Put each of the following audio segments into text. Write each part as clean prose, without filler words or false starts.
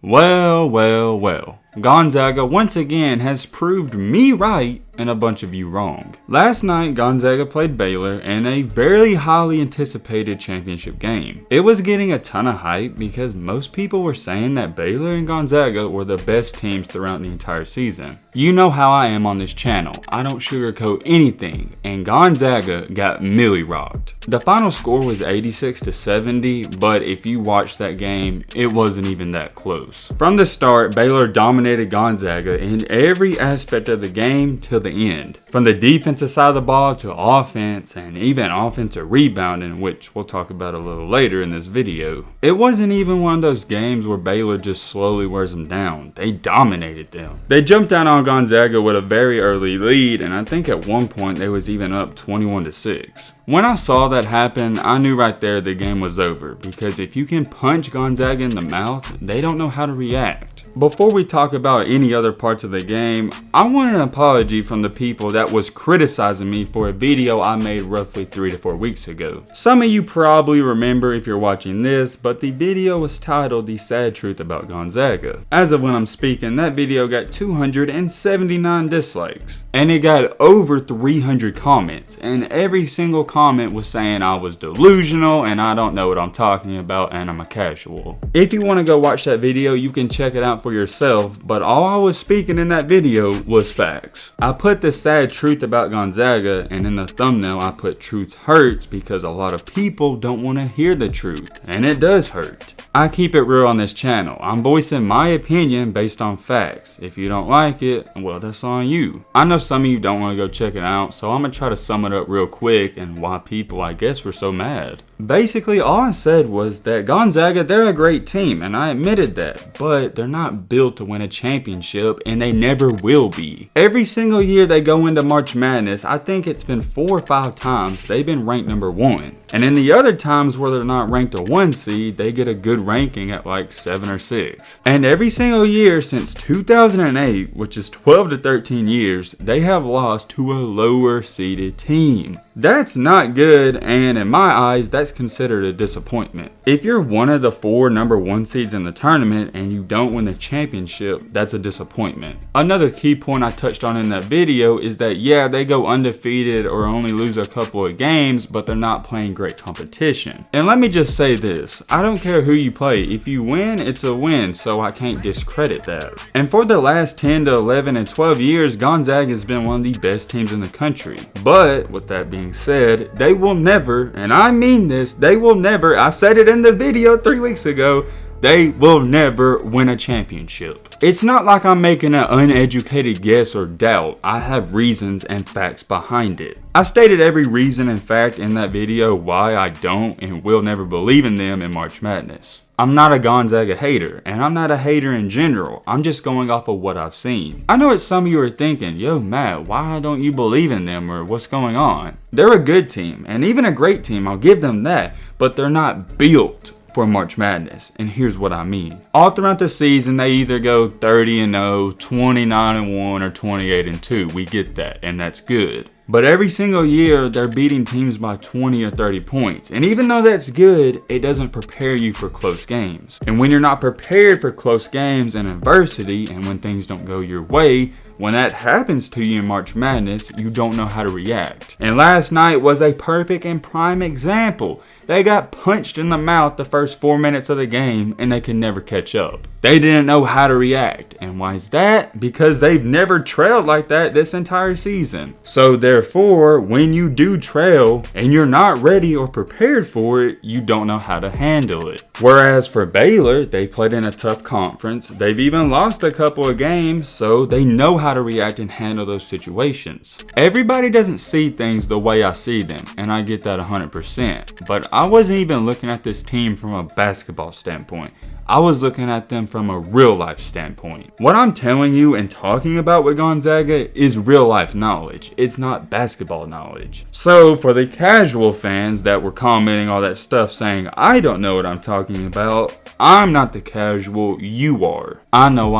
Well. Gonzaga once again has proved me right and a bunch of you wrong. Last night, Gonzaga played Baylor in a very highly anticipated championship game. It was getting a ton of hype because most people were saying that Baylor and Gonzaga were the best teams throughout the entire season. You know how I am on this channel. I don't sugarcoat anything, and Gonzaga got milly rocked. The final score was 86-70, but if you watched that game, it wasn't even that close. From the start, Baylor dominated Gonzaga in every aspect of the game till the end. From the defensive side of the ball to offense and even offensive rebounding, which we'll talk about a little later in this video. It wasn't even one of those games where Baylor just slowly wears them down. They dominated them. They jumped down on Gonzaga with a very early lead, and I think at one point they was even up 21-6. When I saw that happen, I knew right there the game was over, because if you can punch Gonzaga in the mouth, they don't know how to react. Before we talk about any other parts of the game, I want an apology from the people that was criticizing me for a video I made roughly 3 to 4 weeks ago. Some of you probably remember if you're watching this, but the video was titled The Sad Truth About Gonzaga. As of when I'm speaking, that video got 279 dislikes, and it got over 300 comments, and every single comment was saying I was delusional and I don't know what I'm talking about and I'm a casual. If you want to go watch that video, you can check it out for yourself, but all I was speaking in that video was facts. I put the sad truth about Gonzaga, and in the thumbnail I put truth hurts because a lot of people don't want to hear the truth, and it does hurt. I keep it real on this channel. I'm voicing my opinion based on facts. If you don't like it, well, that's on you. I know some of you don't want to go check it out, so I'm going to try to sum it up real quick and why people, I guess, were so mad. Basically, all I said was that Gonzaga, they're a great team, and I admitted that, but they're not built to win a championship, and they never will be. Every single year they go into March Madness, I think it's been 4 or 5 times they've been ranked number 1. And in the other times where they're not ranked a 1 seed, they get a good ranking at like 7 or 6. And every single year since 2008, which is 12 to 13 years, they have lost to a lower seeded team. That's not good, and in my eyes, that's considered a disappointment. If you're one of the 4 number 1 seeds in the tournament and you don't win the championship, that's a disappointment. Another key point I touched on in that video is that yeah, they go undefeated or only lose a couple of games, but they're not playing great competition. And let me just say this, I don't care who you play. If you win, it's a win, so I can't discredit that. And for the last 10 to 11 and 12 years, Gonzaga has been one of the best teams in the country. But with that being said, they will never, and I mean this, they will never, I said it in the video 3 weeks ago, they will never win a championship. It's not like I'm making an uneducated guess or doubt. I have reasons and facts behind it. I stated every reason and fact in that video why I don't and will never believe in them in March Madness. I'm not a Gonzaga hater, and I'm not a hater in general. I'm just going off of what I've seen. I know what some of you are thinking, yo Matt, why don't you believe in them or what's going on? They're a good team, and even a great team, I'll give them that, but they're not built for March Madness, and here's what I mean. All throughout the season, they either go 30-0, 29-1, or 28-2. We get that, and that's good. But every single year, they're beating teams by 20 or 30 points. And even though that's good, it doesn't prepare you for close games. And when you're not prepared for close games and adversity, and when things don't go your way, when that happens to you in March Madness, you don't know how to react. And last night was a perfect and prime example. They got punched in the mouth the first 4 minutes of the game, and they could never catch up. They didn't know how to react. And why is that? Because they've never trailed like that this entire season. So therefore, when you do trail and you're not ready or prepared for it, you don't know how to handle it. Whereas for Baylor, they played in a tough conference. They've even lost a couple of games, so they know how to react and handle those situations. Everybody doesn't see things the way I see them, and I get that 100%. But I wasn't even looking at this team from a basketball standpoint. I was looking at them from a real life standpoint. What I'm telling you and talking about with Gonzaga is real life knowledge. It's not basketball knowledge. So for the casual fans that were commenting all that stuff saying I don't know what I'm talking about, I'm not the casual, you are. I know.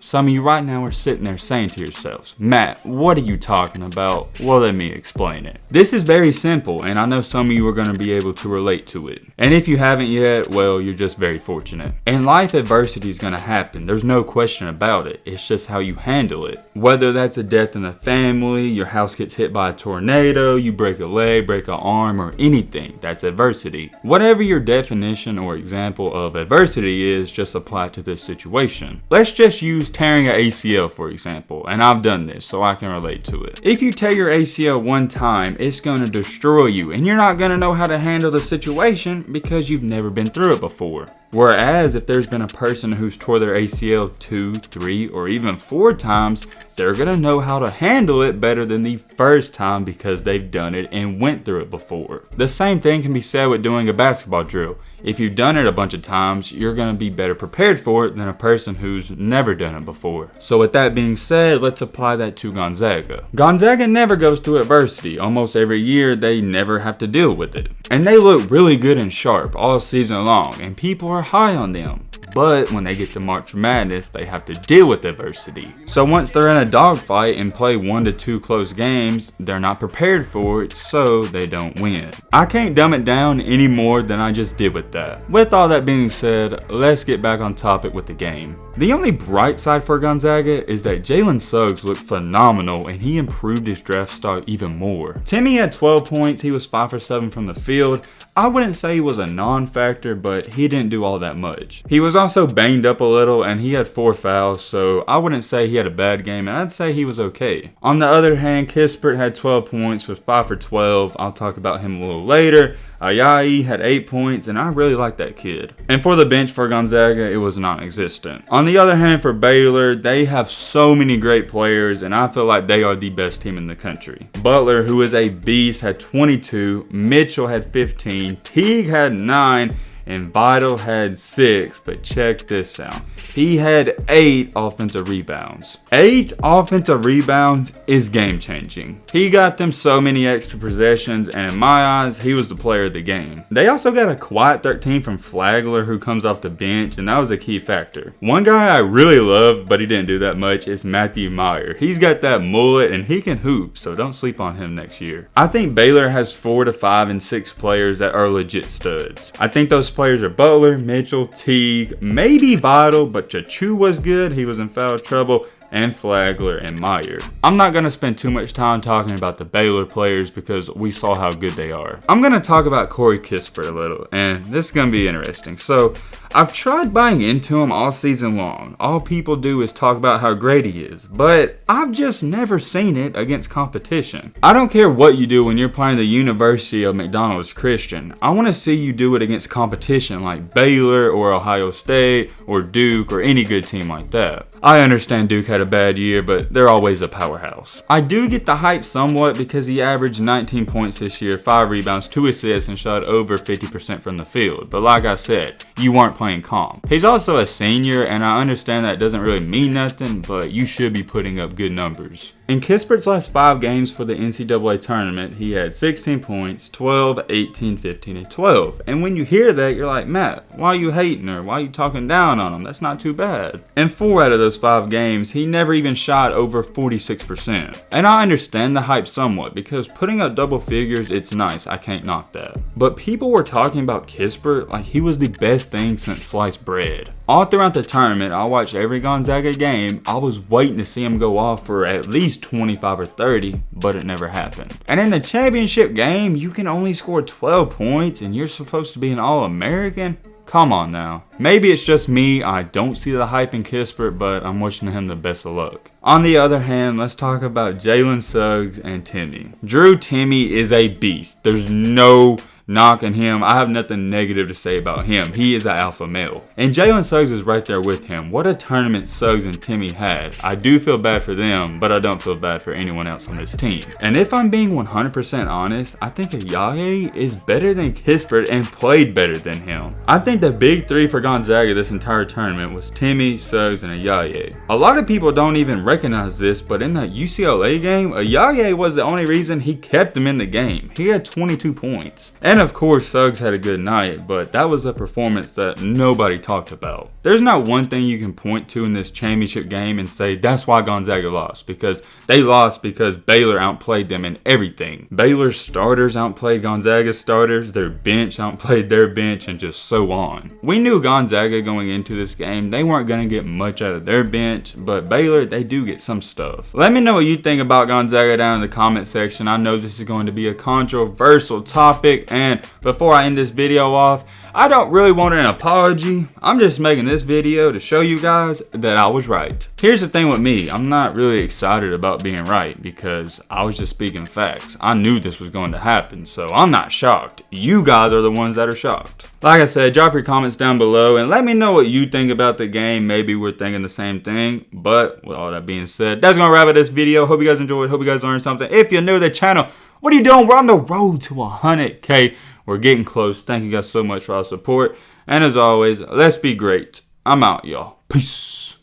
Some of you right now are sitting there saying to yourselves, Matt, what are you talking about? Well, let me explain it. This is very simple, and I know some of you are going to be able to relate to it. And if you haven't yet, well, you're just very fortunate. In life, adversity is going to happen. There's no question about it. It's just how you handle it. Whether that's a death in the family, your house gets hit by a tornado, you break a leg, break an arm, or anything, that's adversity. Whatever your definition or example of adversity is, just apply it to this situation. Let's just use tearing an ACL for example, and I've done this so I can relate to it. If you tear your ACL one time, it's going to destroy you, and you're not going to know how to handle the situation because you've never been through it before. Whereas if there's been a person who's tore their ACL 2, 3, or even 4 times, they're going to know how to handle it better than the first time because they've done it and went through it before. The same thing can be said with doing a basketball drill. If you've done it a bunch of times, you're going to be better prepared for it than a person who's never done it before. So with that being said, let's apply that to Gonzaga. Gonzaga never goes through adversity. Almost every year, they never have to deal with it. And they look really good and sharp all season long, and people are high on them. But when they get to March Madness, they have to deal with adversity. So once they're in a dogfight and play 1 to 2 close games, they're not prepared for it, so they don't win. I can't dumb it down any more than I just did with that. With all that being said, let's get back on topic with the game. The only bright side for Gonzaga is that Jalen Suggs looked phenomenal and he improved his draft stock even more. Timme had 12 points, he was 5 for 7 from the field. I wouldn't say he was a non-factor, but he didn't do all that much. He was also banged up a little and he had 4 fouls, so I wouldn't say he had a bad game, and I'd say he was okay. On the other hand, Kispert had 12 points, was 5 for 12. I'll talk about him a little later. Ayayi had 8 points, and I really like that kid. And for the bench for Gonzaga, it was non-existent. On the other hand, for Baylor, they have so many great players, and I feel like they are the best team in the country. Butler, who is a beast, had 22, Mitchell had 15, Teague had 9, and Vital had 6, but check this out. He had 8 offensive rebounds. 8 offensive rebounds is game changing. He got them so many extra possessions, and in my eyes, he was the player of the game. They also got a quiet 13 from Flagler who comes off the bench, and that was a key factor. One guy I really love, but he didn't do that much, is Matthew Meyer. He's got that mullet and he can hoop, so don't sleep on him next year. I think Baylor has 4 to 5 and 6 players that are legit studs. I think those players are Butler, Mitchell, Teague, maybe Vital, but Chachu was good. He was in foul trouble. And Flagler and Meyer. I'm not going to spend too much time talking about the Baylor players because we saw how good they are. I'm going to talk about Corey Kispert a little, and this is going to be interesting. So, I've tried buying into him all season long. All people do is talk about how great he is, but I've just never seen it against competition. I don't care what you do when you're playing the University of McDonald's Christian. I want to see you do it against competition like Baylor or Ohio State or Duke or any good team like that. I understand Duke had a bad year, but they're always a powerhouse. I do get the hype somewhat because he averaged 19 points this year, 5 rebounds, 2 assists, and shot over 50% from the field. But like I said, you weren't playing calm. He's also a senior, and I understand that doesn't really mean nothing, but you should be putting up good numbers. In Kispert's last 5 games for the NCAA tournament, he had 16 points, 12, 18, 15, and 12. And when you hear that, you're like, Matt, why are you hating or why are you talking down on him? That's not too bad. In 4 out of those 5 games, he never even shot over 46%. And I understand the hype somewhat because putting up double figures, it's nice. I can't knock that. But people were talking about Kispert like he was the best thing since sliced bread. All throughout the tournament, I watched every Gonzaga game. I was waiting to see him go off for at least 25 or 30, but it never happened. And in the championship game, you can only score 12 points and you're supposed to be an All-American? Come on now. Maybe it's just me, I don't see the hype in Kispert, but I'm wishing him the best of luck. On the other hand, let's talk about Jalen Suggs and Timme. Drew Timme is a beast. There's no knocking him. I have nothing negative to say about him. He is an alpha male. And Jalen Suggs is right there with him. What a tournament Suggs and Timme had. I do feel bad for them, but I don't feel bad for anyone else on this team. And if I'm being 100% honest, I think Ayayi is better than Kispert and played better than him. I think the big 3 for Gonzaga this entire tournament was Timme, Suggs, and Ayayi. A lot of people don't even recognize this, but in that UCLA game, Ayayi was the only reason he kept them in the game. He had 22 points. And And of course, Suggs had a good night, but that was a performance that nobody talked about. There's not one thing you can point to in this championship game and say that's why Gonzaga lost, because they lost because Baylor outplayed them in everything. Baylor's starters outplayed Gonzaga's starters, their bench outplayed their bench, and just so on. We knew Gonzaga going into this game, they weren't going to get much out of their bench, but Baylor, they do get some stuff. Let me know what you think about Gonzaga down in the comment section. I know this is going to be a controversial topic, and before I end this video off, I don't really want an apology. I'm just making this video to show you guys that I was right. Here's the thing with me, I'm not really excited about being right because I was just speaking facts. I knew this was going to happen, so I'm not shocked. You guys are the ones that are shocked. Like I said, drop your comments down below and let me know what you think about the game. Maybe we're thinking the same thing, but with all that being said, that's gonna wrap up this video. Hope you guys enjoyed, hope you guys learned something. If you're new to the channel, what are you doing? We're on the road to 100K. We're getting close. Thank you guys so much for all the support. And as always, let's be great. I'm out, y'all. Peace.